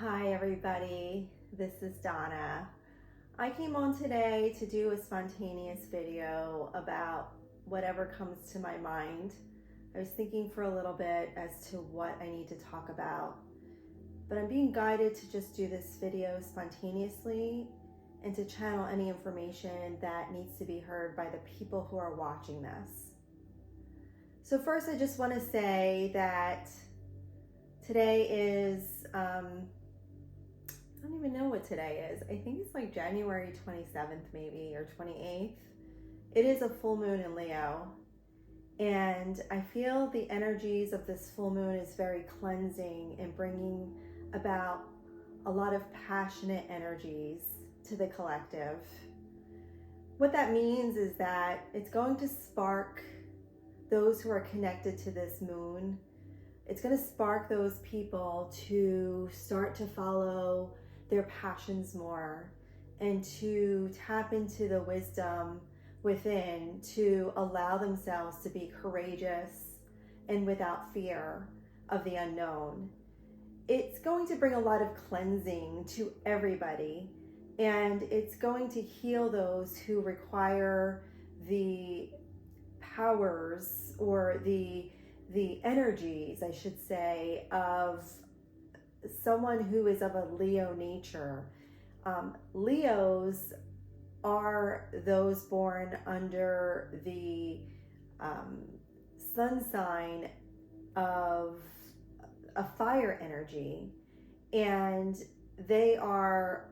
Hi everybody, this is Donna. I came on today to do a spontaneous video about whatever comes to my mind. I was thinking for a little bit as to what I need to talk about, but I'm being guided to just do this video spontaneously and to channel any information that needs to be heard by the people who are watching this. So first, I just want to say that today is I don't even know what today is. I think it's like January 27th maybe, or 28th. It is a full moon in Leo. And I feel the energies of this full moon is very cleansing and bringing about a lot of passionate energies to the collective. What that means is that it's going to spark those who are connected to this moon. It's going to spark those people to start to follow their passions more and to tap into the wisdom within, to allow themselves to be courageous and without fear of the unknown. It's going to bring a lot of cleansing to everybody, and it's going to heal those who require the powers or the energies, I should say, of someone who is of a Leo nature. Leos are those born under the sun sign of a fire energy, and they are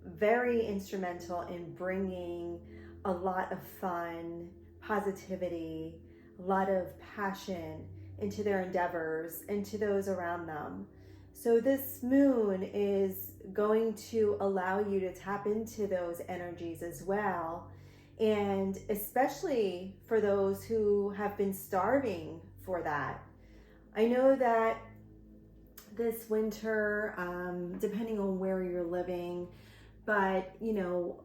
very instrumental in bringing a lot of fun, positivity, a lot of passion into their endeavors and to those around them. So this moon is going to allow you to tap into those energies as well. And especially for those who have been starving for that. I know that this winter, depending on where you're living, but you know,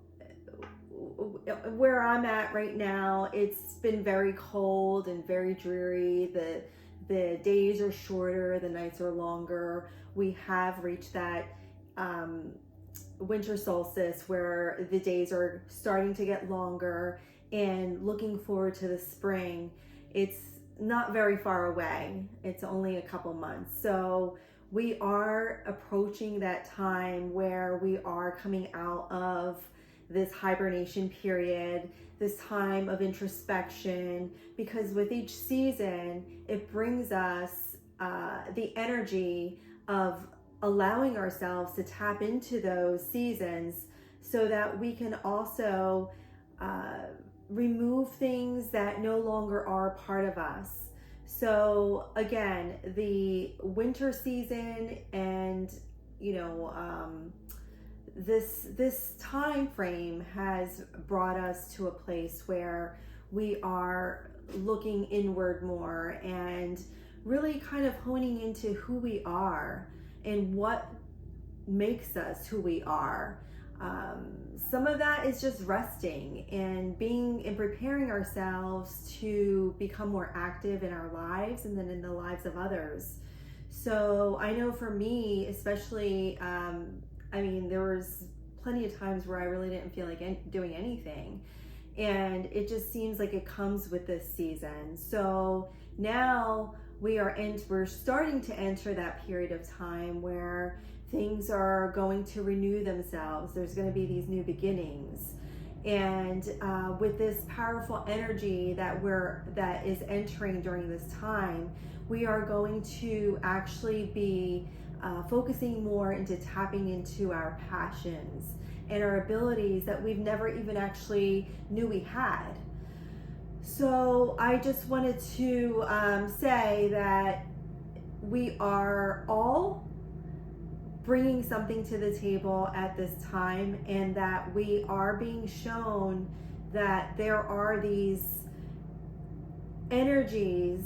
where I'm at right now, it's been very cold and very dreary. The days are shorter, the nights are longer. We have reached that winter solstice where the days are starting to get longer, and looking forward to the spring. It's not very far away. It's only a couple months. So we are approaching that time where we are coming out of this hibernation period, this time of introspection, because with each season, it brings us the energy of allowing ourselves to tap into those seasons so that we can also remove things that no longer are part of us. So again, the winter season and, you know, this time frame has brought us to a place where we are looking inward more and really kind of honing into who we are and what makes us who we are. Some of that is just resting and being and preparing ourselves to become more active in our lives and then in the lives of others. So I know for me, especially, I mean, there was plenty of times where I really didn't feel like doing anything. And it just seems like it comes with this season. So now we're starting to enter that period of time where things are going to renew themselves. There's going to be these new beginnings. And with this powerful energy that is entering during this time, we are going to actually be focusing more into tapping into our passions and our abilities that we've never even actually knew we had. So I just wanted to say that we are all bringing something to the table at this time, and that we are being shown that there are these energies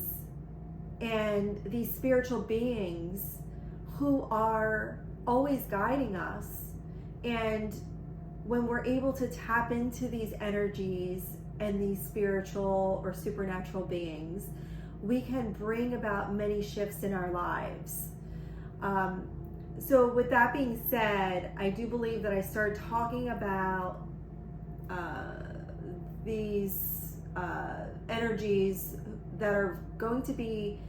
and these spiritual beings who are always guiding us. And when we're able to tap into these energies and these spiritual or supernatural beings, we can bring about many shifts in our lives. So with that being said, I do believe that I started talking about these energies that are going to be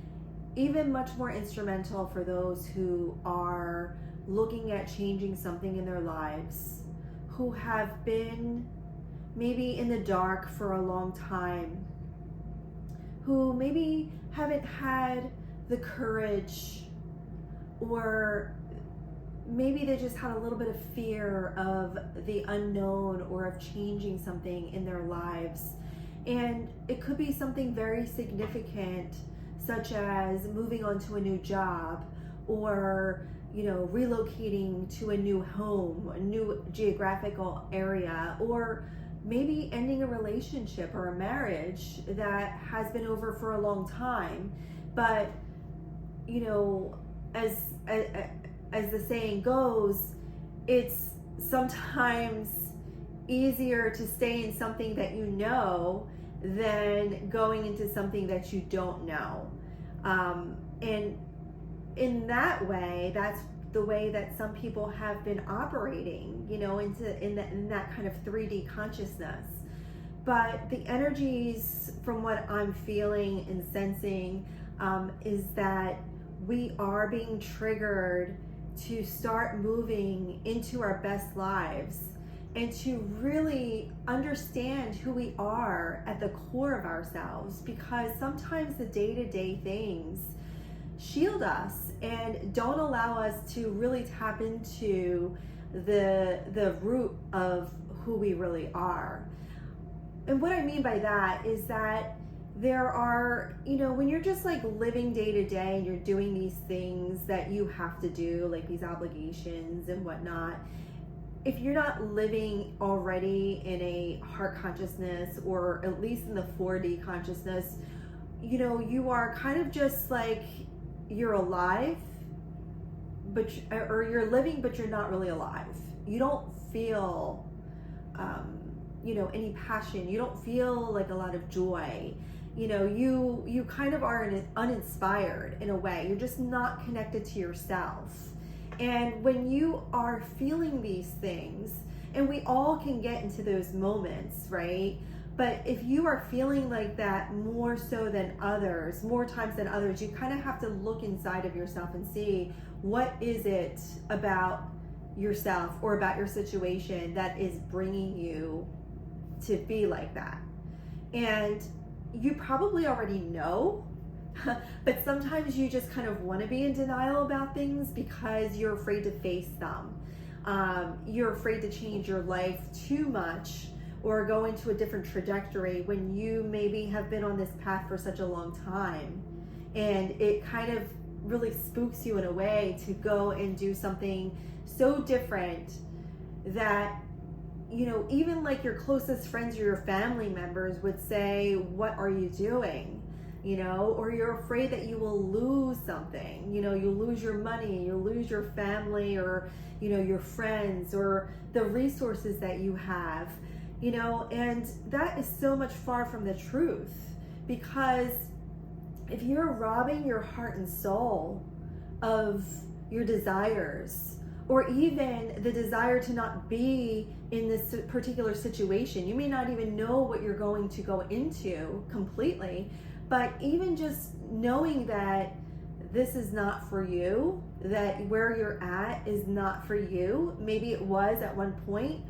even much more instrumental for those who are looking at changing something in their lives, who have been maybe in the dark for a long time, who maybe haven't had the courage, or maybe they just had a little bit of fear of the unknown or of changing something in their lives. And it could be something very significant, such as moving on to a new job, or relocating to a new home, a new geographical area, or maybe ending a relationship or a marriage that has been over for a long time. But as the saying goes, it's sometimes easier to stay in something that you know than going into something that you don't know. And in that way, that's the way that some people have been operating, in that kind of 3D consciousness. But the energies, from what I'm feeling and sensing, is that we are being triggered to start moving into our best lives and to really understand who we are at the core of ourselves, because sometimes the day-to-day things shield us and don't allow us to really tap into the root of who we really are. And what I mean by that is that there are, when you're just like living day to day and you're doing these things that you have to do, like these obligations and whatnot, if you're not living already in a heart consciousness, or at least in the 4D consciousness, you are kind of just like, you're alive, or you're living, but you're not really alive. You don't feel, any passion. You don't feel like a lot of joy. You kind of are uninspired in a way. You're just not connected to yourself. And when you are feeling these things, and we all can get into those moments, right? But if you are feeling like that more so than others, more times than others, you kind of have to look inside of yourself and see, what is it about yourself or about your situation that is bringing you to be like that? And you probably already know, but sometimes you just kind of want to be in denial about things because you're afraid to face them. You're afraid to change your life too much or go into a different trajectory when you maybe have been on this path for such a long time. And it kind of really spooks you in a way to go and do something so different that, even like your closest friends or your family members would say, what are you doing? Or you're afraid that you will lose something. You'll lose your money, you'll lose your family, or, your friends, or the resources that you have, and that is so much far from the truth. Because if you're robbing your heart and soul of your desires, or even the desire to not be in this particular situation, you may not even know what you're going to go into completely, but even just knowing that this is not for you, that where you're at is not for you. Maybe it was at one point,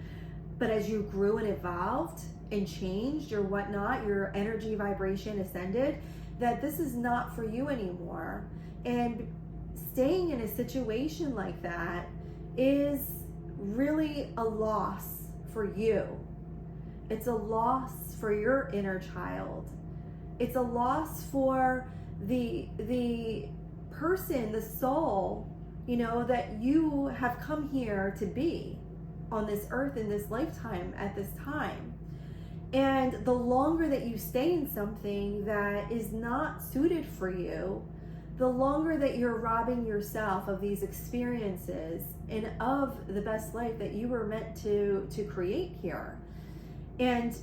but as you grew and evolved and changed or whatnot, your energy vibration ascended, that this is not for you anymore. And staying in a situation like that is really a loss for you. It's a loss for your inner child. It's a loss for the person, the soul, that you have come here to be on this earth in this lifetime at this time. And the longer that you stay in something that is not suited for you, the longer that you're robbing yourself of these experiences and of the best life that you were meant to create here. And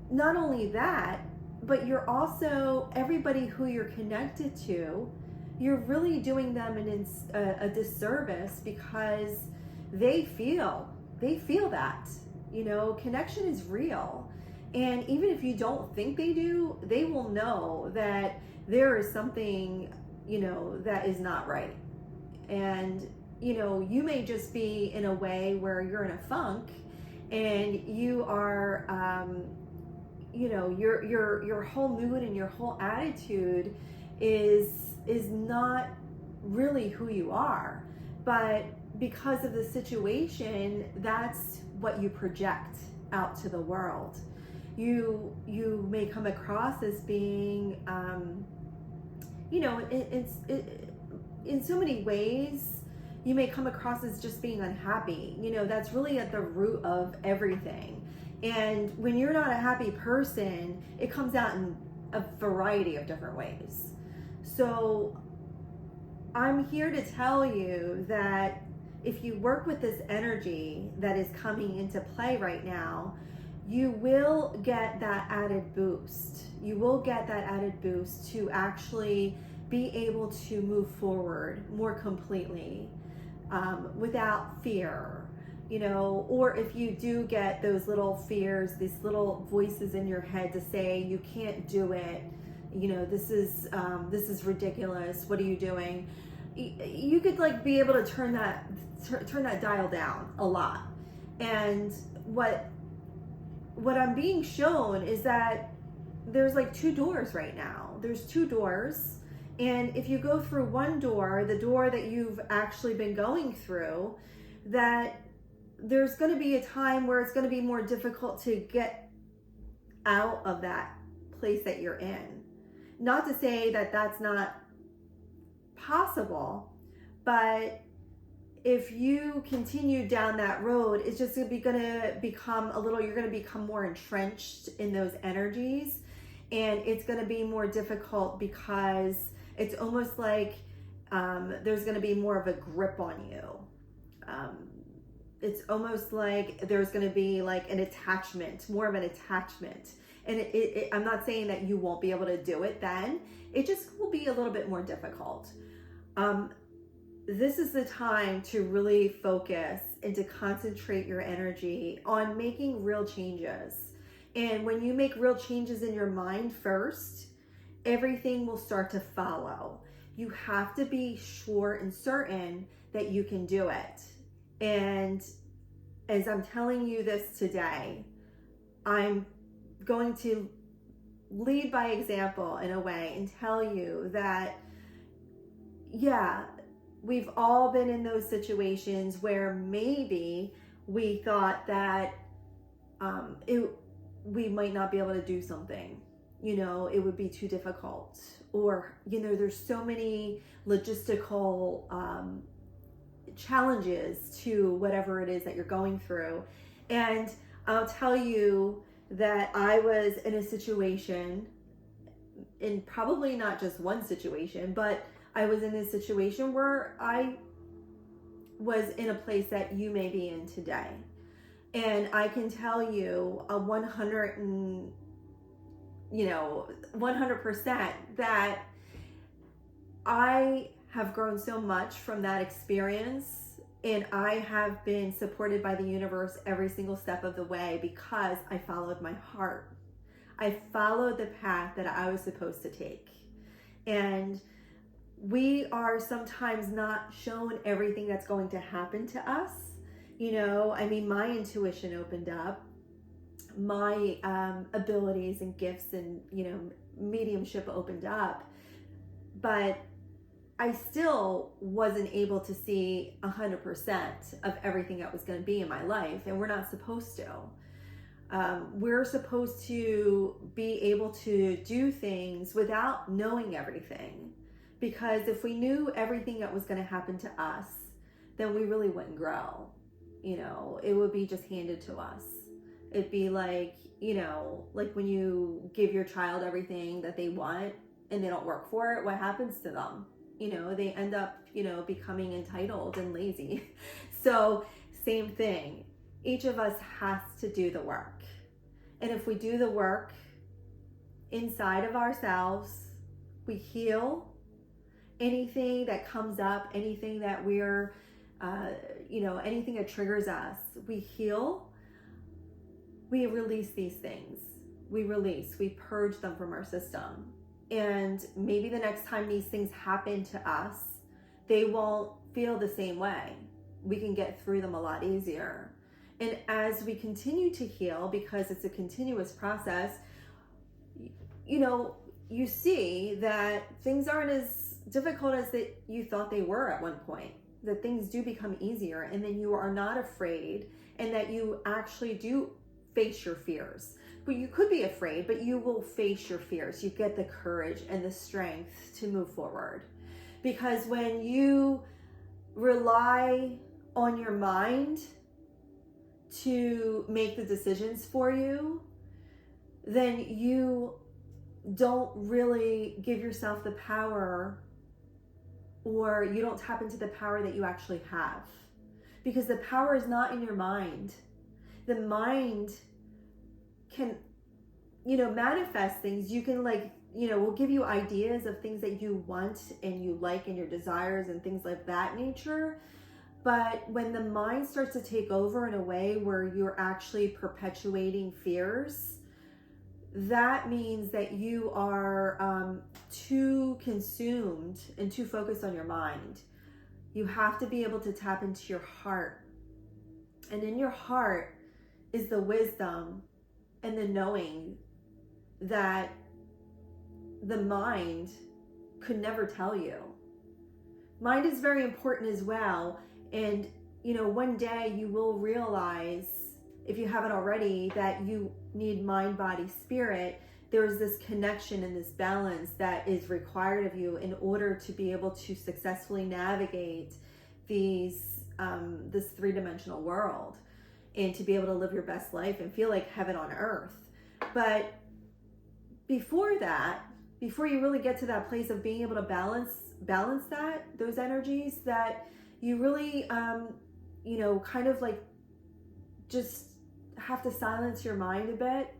not only that, but you're also, everybody who you're connected to, you're really doing them a disservice, because they feel that, connection is real. And even if you don't think they do, they will know that there is something, that is not right. And, you may just be in a way where you're in a funk, and you are, your whole mood and your whole attitude is not really who you are. But because of the situation, that's what you project out to the world. You may come across as being, in so many ways, you may come across as just being unhappy. That's really at the root of everything. And when you're not a happy person, it comes out in a variety of different ways. So I'm here to tell you that if you work with this energy that is coming into play right now, you will get that added boost. You will get that added boost to actually be able to move forward more completely, without fear, or if you do get those little fears, these little voices in your head to say you can't do it, this is ridiculous, what are you doing? You could be able to turn that dial down a lot. And what I'm being shown is that there's two doors right now. There's two doors. And if you go through one door, the door that you've actually been going through, that there's going to be a time where it's going to be more difficult to get out of that place that you're in. Not to say that that's not possible, but if you continue down that road, it's just going to become you're going to become more entrenched in those energies. And it's going to be more difficult, because it's almost like there's going to be more of a grip on you. It's almost like there's going to be an attachment, more of an attachment. And I'm not saying that you won't be able to do it then. It just will be a little bit more difficult. This is the time to really focus and to concentrate your energy on making real changes. And when you make real changes in your mind first, everything will start to follow. You have to be sure and certain that you can do it. And as I'm telling you this today, I'm going to lead by example in a way and tell you that, yeah, we've all been in those situations where maybe we thought that we might not be able to do something. It would be too difficult, or there's so many logistical challenges to whatever it is that you're going through. And I'll tell you that I was in a situation, in probably not just one situation, but I was in a situation where I was in a place that you may be in today. And I can tell you 100% that I have grown so much from that experience, and I have been supported by the universe every single step of the way, because I followed my heart. I followed the path that I was supposed to take. And we are sometimes not shown everything that's going to happen to us. My intuition opened up, my abilities and gifts and, mediumship opened up, but I still wasn't able to see 100% of everything that was going to be in my life. And we're not supposed to. We're supposed to be able to do things without knowing everything. Because if we knew everything that was going to happen to us, then we really wouldn't grow. It would be just handed to us. It'd be like when you give your child everything that they want and they don't work for it, what happens to them? They end up, becoming entitled and lazy. So same thing. Each of us has to do the work. And if we do the work inside of ourselves, we heal, anything that comes up, anything that we're, anything that triggers us, we heal, we release these things. We purge them from our system. And maybe the next time these things happen to us, they won't feel the same way. We can get through them a lot easier. And as we continue to heal, because it's a continuous process, you see that things aren't as difficult as that you thought they were at one point, that things do become easier, and then you are not afraid, and that you actually do face your fears. But you could be afraid, but you will face your fears. You get the courage and the strength to move forward. Because when you rely on your mind to make the decisions for you, then you don't really give yourself the power, or you don't tap into the power that you actually have. Because the power is not in your mind. The mind can, manifest things. You can will give you ideas of things that you want and you like and your desires and things like that nature. But when the mind starts to take over in a way where you're actually perpetuating fears, that means that you are too consumed and too focused on your mind. You have to be able to tap into your heart. And in your heart is the wisdom and the knowing that the mind could never tell you. Mind is very important as well. And, one day you will realize, if you haven't already, that you need mind, body, spirit. There's this connection and this balance that is required of you in order to be able to successfully navigate this three-dimensional world, and to be able to live your best life and feel like heaven on earth. But before you really get to that place of being able to balance those energies, that you really, just have to silence your mind a bit,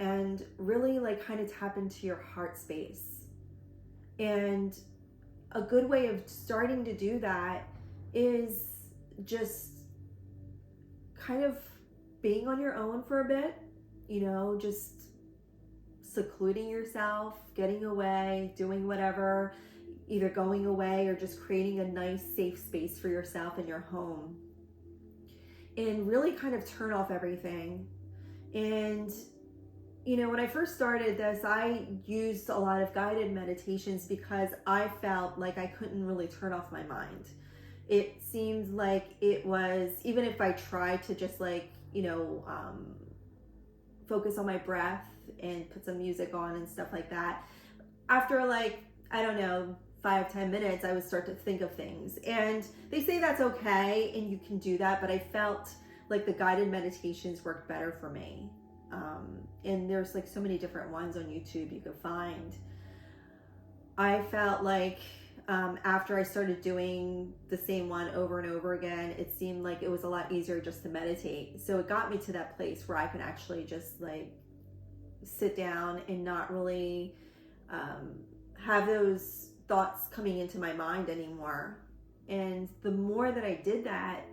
and really tap into your heart space. And a good way of starting to do that is just kind of being on your own for a bit, just secluding yourself, getting away, doing whatever, either going away or just creating a nice safe space for yourself in your home, and really kind of turn off everything. And when I first started this, I used a lot of guided meditations because I felt like I couldn't really turn off my mind. It seemed like it was, even if I tried to just focus on my breath and put some music on and stuff like that, after 5-10 minutes, I would start to think of things. And they say that's okay and you can do that, but I felt like the guided meditations worked better for me. And there's so many different ones on YouTube you could find. I felt like after I started doing the same one over and over again, it seemed like it was a lot easier just to meditate. So it got me to that place where I can actually just sit down and not really have those thoughts coming into my mind anymore. And the more that I did that,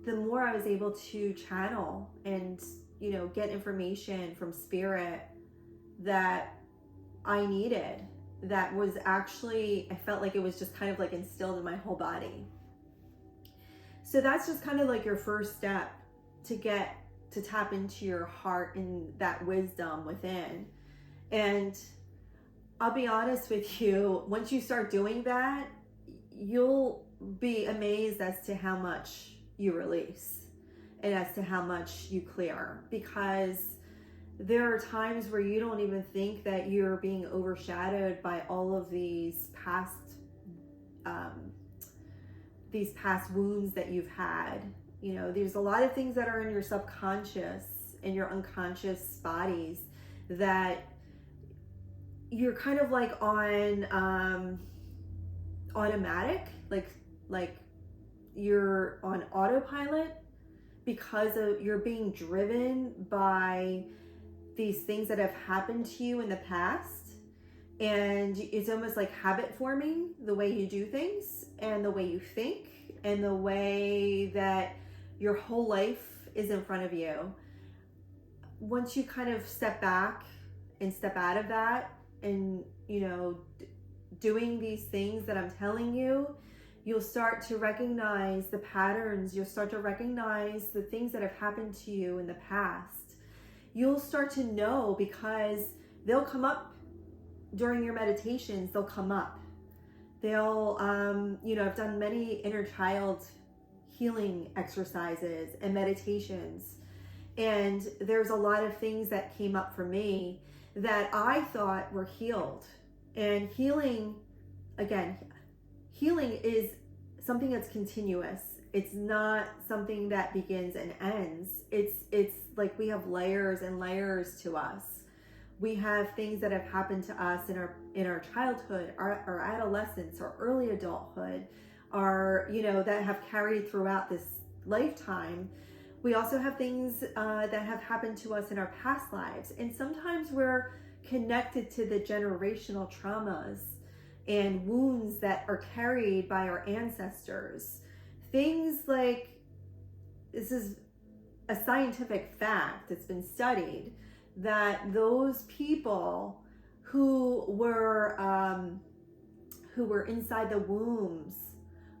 the more I was able to channel and get information from spirit that I needed, that was actually, I felt like it was just kind of instilled in my whole body. So that's just kind of your first step to get to tap into your heart and that wisdom within. And I'll be honest with you, once you start doing that, you'll be amazed as to how much you release and as to how much you clear, because there are times where you don't even think that you're being overshadowed by all of these past wounds that you've had. There's a lot of things that are in your subconscious and your unconscious bodies that you're kind of on automatic, like you're on autopilot, because you're being driven by these things that have happened to you in the past. And it's almost like habit forming, the way you do things and the way you think and the way that your whole life is in front of you. Once you kind of step back and step out of that and, doing these things that I'm telling you, you'll start to recognize the patterns. You'll start to recognize the things that have happened to you in the past. You'll start to know because they'll come up during your meditations. They'll come up. They'll, I've done many inner child healing exercises and meditations. And there's a lot of things that came up for me that I thought were healed. And healing is something that's continuous. It's not something that begins and ends. It's like we have layers and layers to us. We have things that have happened to us in our childhood, our adolescence, or early adulthood, that have carried throughout this lifetime. We also have things that have happened to us in our past lives. And sometimes we're connected to the generational traumas and wounds that are carried by our ancestors. Things like, this is a scientific fact, it's been studied, that those people who were inside the wombs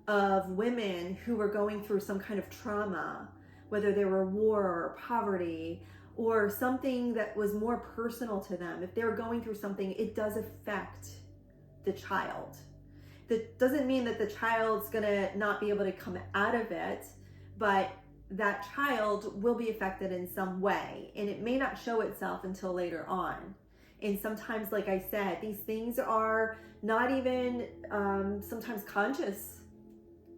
of women who were going through some kind of trauma, whether they were war or poverty or something that was more personal to them, if they were going through something, it does affect the child. That doesn't mean that the child's gonna not be able to come out of it, but that child will be affected in some way, and it may not show itself until later on. And sometimes, like I said, these things are not even sometimes conscious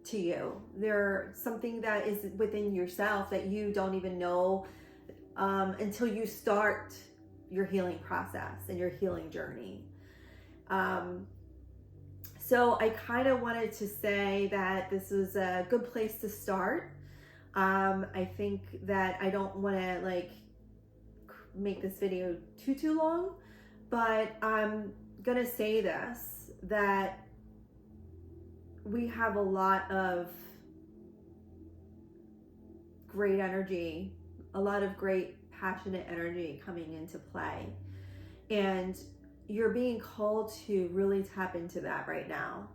to you. They're something that is within yourself that you don't even know until you start your healing process and your healing journey. So I kind of wanted to say that this is a good place to start. I think that I don't want to make this video too long, but I'm gonna say this, that we have a lot of great energy, a lot of great passionate energy coming into play, and you're being called to really tap into that right now.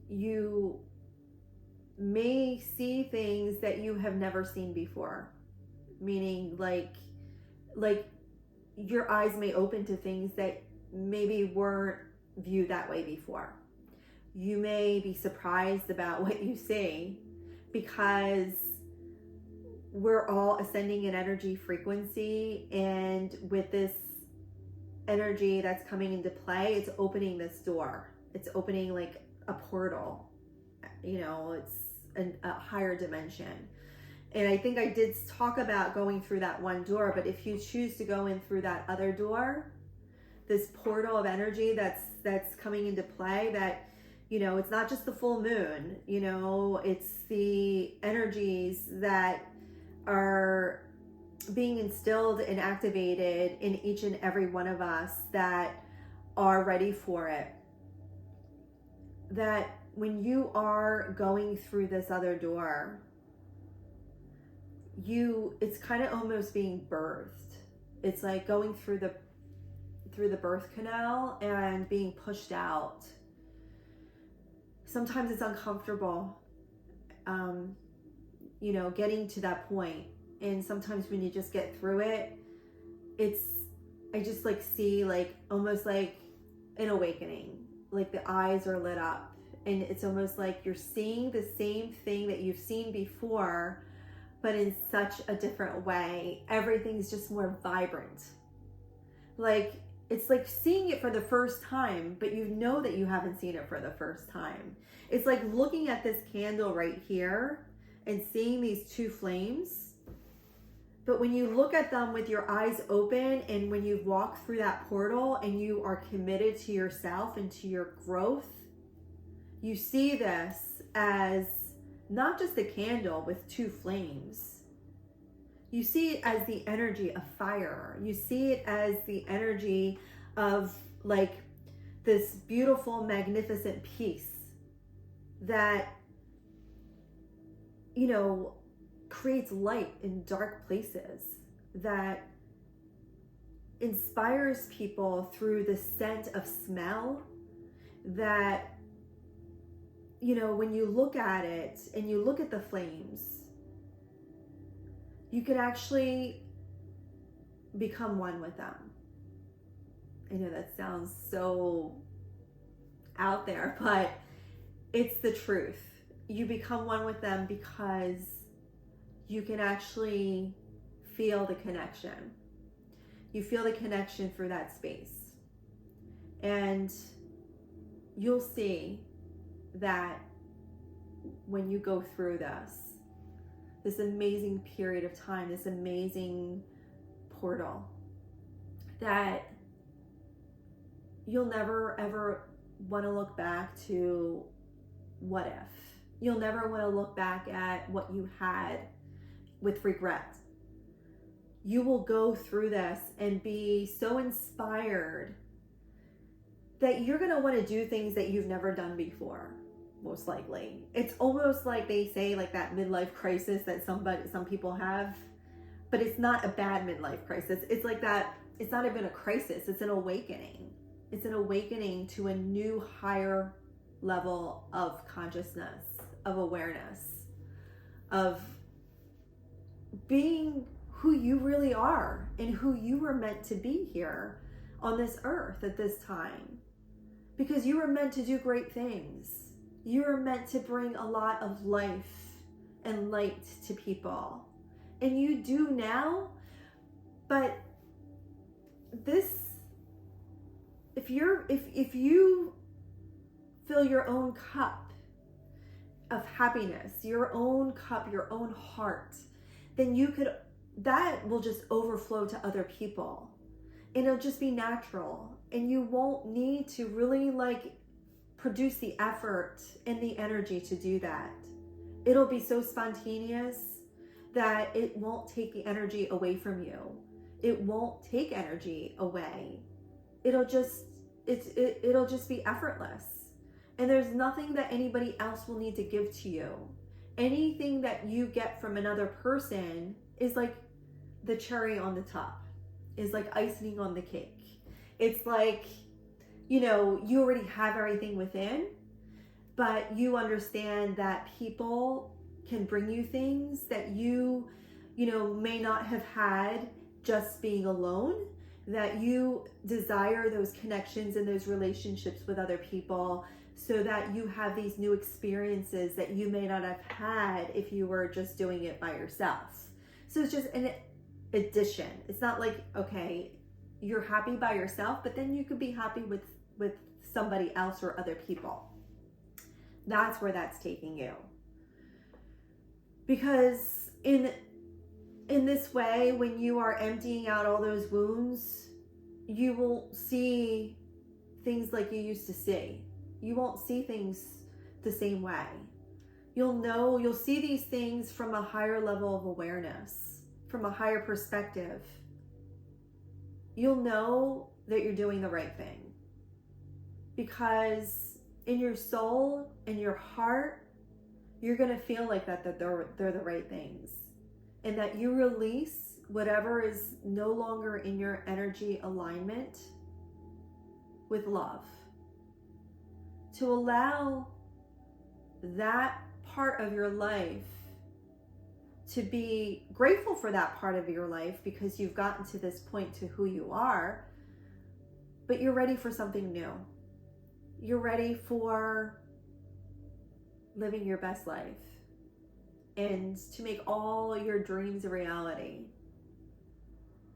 You may see things that you have never seen before, meaning like your eyes may open to things that maybe weren't viewed that way before. You may be surprised about what you see, because we're all ascending in energy frequency, and with this energy that's coming into play, it's opening this door. It's opening like a portal. It's a higher dimension. And I think I did talk about going through that one door, but if you choose to go in through that other door, this portal of energy that's coming into play, that it's not just the full moon, it's the energies that are being instilled and activated in each and every one of us that are ready for it. That when you are going through this other door, it's kind of almost being birthed. It's like going through the birth canal and being pushed out. Sometimes it's uncomfortable, getting to that point. And sometimes when you just get through it, I just see almost like an awakening, like the eyes are lit up, and it's almost like you're seeing the same thing that you've seen before, but in such a different way. Everything's just more vibrant. It's like seeing it for the first time, but you know that you haven't seen it for the first time. It's like looking at this candle right here and seeing these two flames. But when you look at them with your eyes open, and when you walk through that portal and you are committed to yourself and to your growth, you see this as not just a candle with two flames. You see it as the energy of fire. You see it as the energy of like this beautiful, magnificent peace that, you know, creates light in dark places, that inspires people through the scent of smell, that, you know, when you look at it and you look at the flames, you can actually become one with them. I know that sounds so out there, but it's the truth. You become one with them because you can actually feel the connection. You feel the connection through that space. And you'll see that when you go through this amazing period of time, this amazing portal, that you'll never ever want to look back to what if. You'll never want to look back at what you had with regret. You will go through this and be so inspired that you're going to want to do things that you've never done before, most likely. It's almost like they say, like that midlife crisis that some people have, but it's not a bad midlife crisis. It's like that. It's not even a crisis. It's an awakening. It's an awakening to a new, higher level of consciousness, of awareness, of being who you really are and who you were meant to be here on this earth at this time. Because you were meant to do great things. You were meant to bring a lot of life and light to people. And you do now, but if you fill your own cup of happiness, your own cup, your own heart, then that will just overflow to other people. And it'll just be natural. And you won't need to really produce the effort and the energy to do that. It'll be so spontaneous that it won't take the energy away from you. It won't take energy away. It'll just be effortless. And there's nothing that anybody else will need to give to you. Anything that you get from another person is like the cherry on the top, is like icing on the cake. It's like, you know, you already have everything within, but you understand that people can bring you things that you may not have had just being alone, that you desire those connections and those relationships with other people so that you have these new experiences that you may not have had if you were just doing it by yourself. So it's just an addition. It's not like, okay, you're happy by yourself, but then you could be happy with somebody else or other people. That's where that's taking you. Because in this way, when you are emptying out all those wounds, you will see things like you used to see. You won't see things the same way. You'll see these things from a higher level of awareness, from a higher perspective. You'll know that you're doing the right thing. Because in your soul, in your heart, you're going to feel like that they're the right things. And that you release whatever is no longer in your energy alignment with love. To allow that part of your life to be grateful for that part of your life because you've gotten to this point to who you are, but you're ready for something new. You're ready for living your best life and to make all your dreams a reality.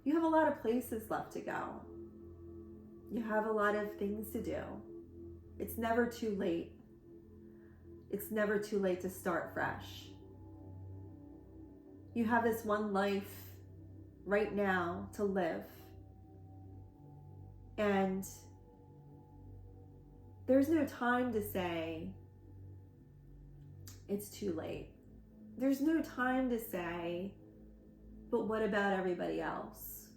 You have a lot of places left to go. You have a lot of things to do. It's never too late. It's never too late to start fresh. You have this one life right now to live. And there's no time to say it's too late. There's no time to say, but what about everybody else?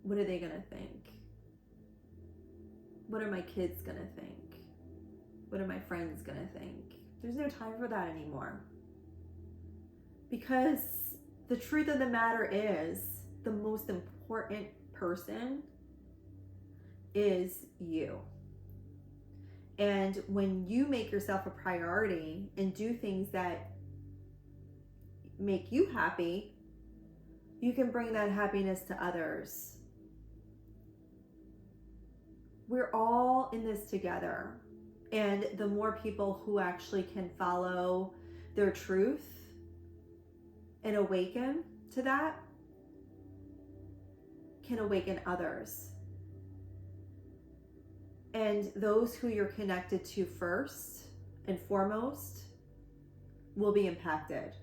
What are they going to think? What are my kids gonna think? What are my friends gonna think? There's no time for that anymore. Because the truth of the matter is, the most important person is you. And when you make yourself a priority and do things that make you happy, you can bring that happiness to others. We're all in this together. And the more people who actually can follow their truth and awaken to that, can awaken others. And those who you're connected to first and foremost will be impacted.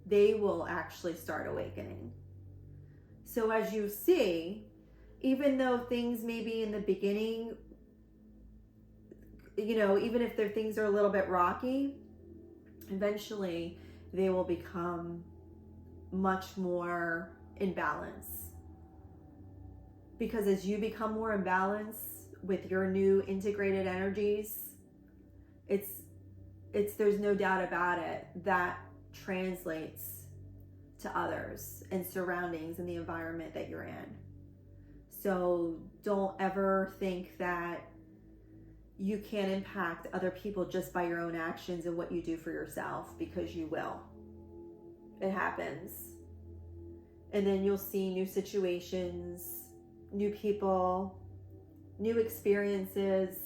They will actually start awakening. So as you see, even though things maybe in the beginning, even if their things are a little bit rocky, eventually they will become much more in balance. Because as you become more in balance with your new integrated energies, there's no doubt about it, that translates to others and surroundings and the environment that you're in. So don't ever think that you can't impact other people just by your own actions and what you do for yourself, because you will. It happens. And then you'll see new situations, new people, new experiences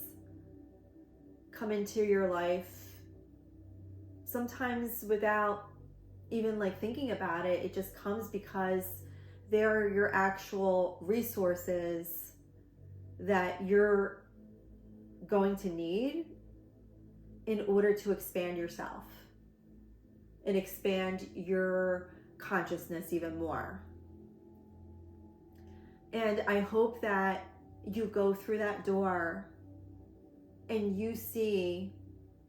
come into your life. Sometimes without even thinking about it, it just comes because they're your actual resources that you're going to need in order to expand yourself and expand your consciousness even more. And I hope that you go through that door and you see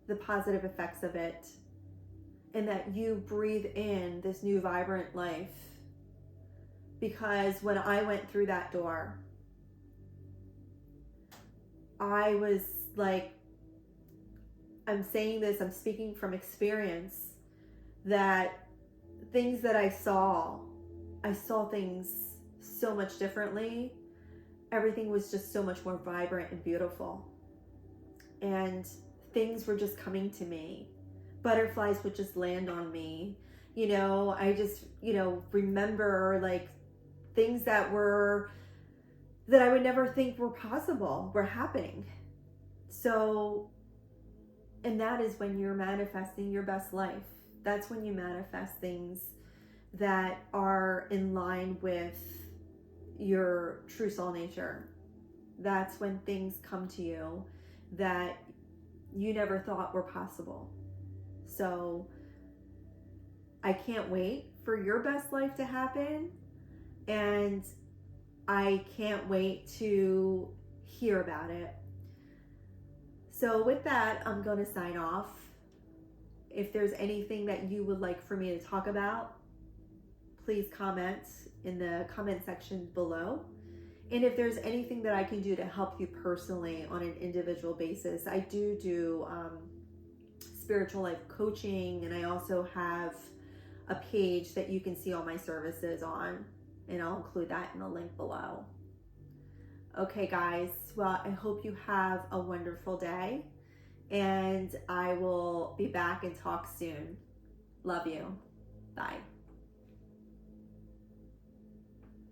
the positive effects of it, and that you breathe in this new vibrant life. Because when I went through that door, I was I'm saying this, I'm speaking from experience, that things that I saw things so much differently. Everything was just so much more vibrant and beautiful. And things were just coming to me. Butterflies would just land on me. I just, remember things that I would never think were possible were happening. So, and that is when you're manifesting your best life. That's when you manifest things that are in line with your true soul nature. That's when things come to you that you never thought were possible. So I can't wait for your best life to happen, and I can't wait to hear about it. So with that, I'm going to sign off. If there's anything that you would like for me to talk about, please comment in the comment section below. And if there's anything that I can do to help you personally on an individual basis, I do spiritual life coaching, and I also have a page that you can see all my services on, and I'll include that in the link below. Okay guys, well, I hope you have a wonderful day, and I will be back and talk soon. Love you. Bye.